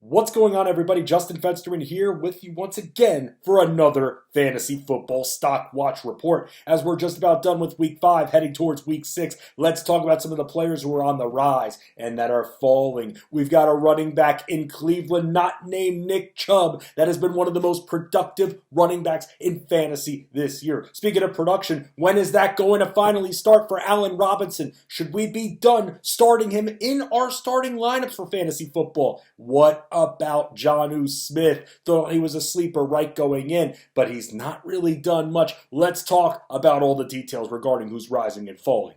What's going on, everybody? Justin Fensterman here with you once again for another Fantasy Football Stock Watch report. As we're just about done with Week 5, heading towards Week 6, let's talk about some of the players who are on the rise and that are falling. We've got a running back in Cleveland not named Nick Chubb that has been one of the most productive running backs in fantasy this year. Speaking of production, when is that going to finally start for Allen Robinson? Should we be done starting him in our starting lineups for fantasy football? What about Jonnu Smith? Thought he was a sleeper right going in, but he's not really done much. Let's talk about all the details regarding who's rising and falling.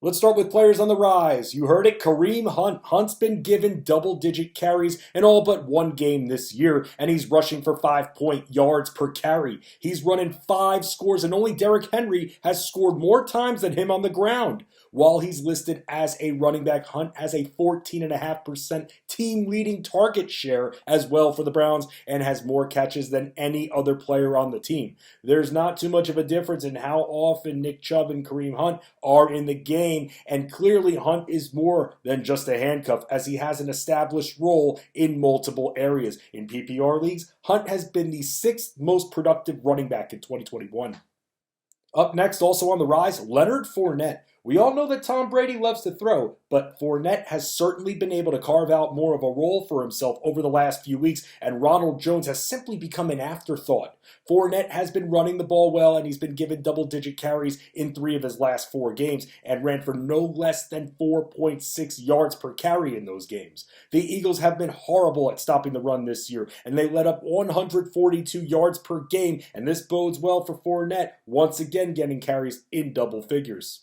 Let's start with players on the rise. You heard it, Kareem Hunt. Hunt's been given double-digit carries in all but one game this year, and he's rushing for 5 yards per carry. He's running 5 scores, and only Derrick Henry has scored more times than him on the ground. While he's listed as a running back, Hunt has a 14.5% team-leading target share as well for the Browns and has more catches than any other player on the team. There's not too much of a difference in how often Nick Chubb and Kareem Hunt are in the game, and clearly Hunt is more than just a handcuff as he has an established role in multiple areas. In PPR leagues, Hunt has been the 6th most productive running back in 2021. Up next, also on the rise, Leonard Fournette. We all know that Tom Brady loves to throw, but Fournette has certainly been able to carve out more of a role for himself over the last few weeks, and Ronald Jones has simply become an afterthought. Fournette has been running the ball well, and he's been given double-digit carries in 3 of his last 4 games, and ran for no less than 4.6 yards per carry in those games. The Eagles have been horrible at stopping the run this year, and they let up 142 yards per game, and this bodes well for Fournette, once again getting carries in double figures.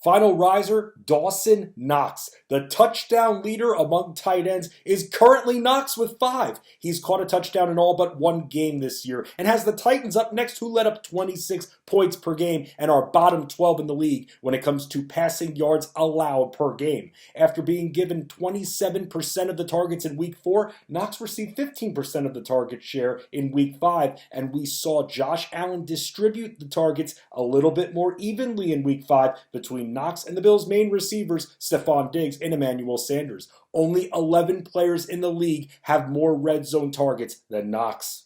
Final riser, Dawson Knox. The touchdown leader among tight ends is currently Knox with 5. He's caught a touchdown in all but 1 game this year and has the Titans up next, who let up 26 points per game and are bottom 12 in the league when it comes to passing yards allowed per game. After being given 27% of the targets in Week 4, Knox received 15% of the target share in Week 5, and we saw Josh Allen distribute the targets a little bit more evenly in Week 5 between Knox and the Bills' main receivers, Stephon Diggs and Emmanuel Sanders. Only 11 players in the league have more red zone targets than Knox.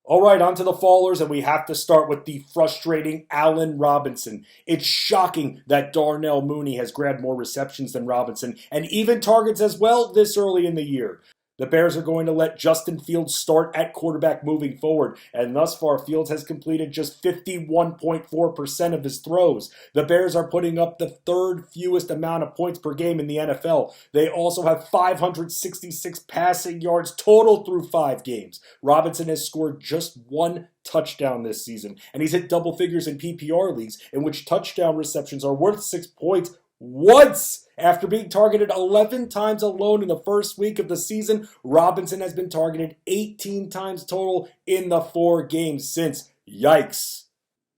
All right, on to the fallers, and we have to start with the frustrating Allen Robinson. It's shocking that Darnell Mooney has grabbed more receptions than Robinson, and even targets as well this early in the year. The Bears are going to let Justin Fields start at quarterback moving forward, and thus far Fields has completed just 51.4% of his throws. The Bears are putting up the 3rd fewest amount of points per game in the NFL. They also have 566 passing yards total through 5 games. Robinson has scored just 1 touchdown this season, and he's hit double figures in PPR leagues in which touchdown receptions are worth 6 points once. After being targeted 11 times alone in the first week of the season, Robinson has been targeted 18 times total in the 4 games since. Yikes.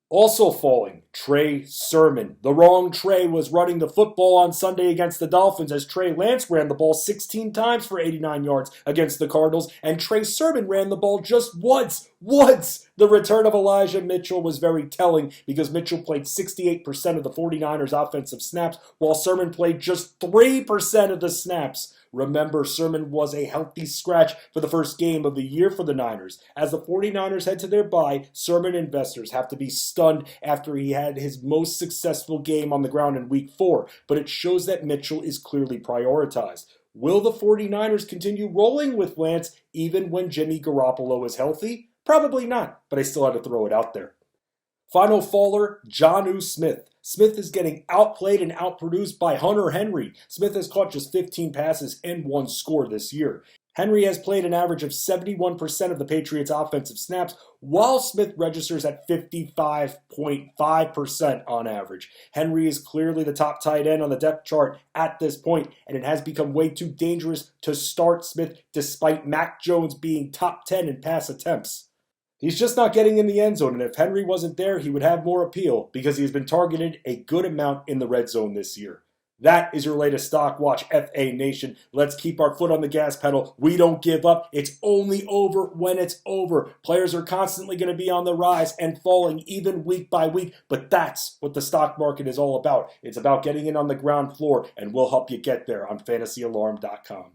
Also falling, Trey Sermon. The wrong Trey was running the football on Sunday against the Dolphins as Trey Lance ran the ball 16 times for 89 yards against the Cardinals, and Trey Sermon ran the ball just once. The return of Elijah Mitchell was very telling because Mitchell played 68% of the 49ers offensive snaps, while Sermon played just 3% of the snaps. Remember, Sermon was a healthy scratch for the first game of the year for the Niners. As the 49ers head to their bye, Sermon investors have to be stunned after he had his most successful game on the ground in Week 4, but it shows that Mitchell is clearly prioritized. Will the 49ers continue rolling with Lance even when Jimmy Garoppolo is healthy? Probably not, but I still had to throw it out there. Final faller, Jonnu Smith. Smith is getting outplayed and outproduced by Hunter Henry. Smith has caught just 15 passes and 1 score this year. Henry has played an average of 71% of the Patriots' offensive snaps, while Smith registers at 55.5% on average. Henry is clearly the top tight end on the depth chart at this point, and it has become way too dangerous to start Smith despite Mac Jones being top 10 in pass attempts. He's just not getting in the end zone, and if Henry wasn't there, he would have more appeal because he has been targeted a good amount in the red zone this year. That is your latest Stock Watch, FA Nation. Let's keep our foot on the gas pedal. We don't give up. It's only over when it's over. Players are constantly going to be on the rise and falling even week by week, but that's what the stock market is all about. It's about getting in on the ground floor, and we'll help you get there on fantasyalarm.com.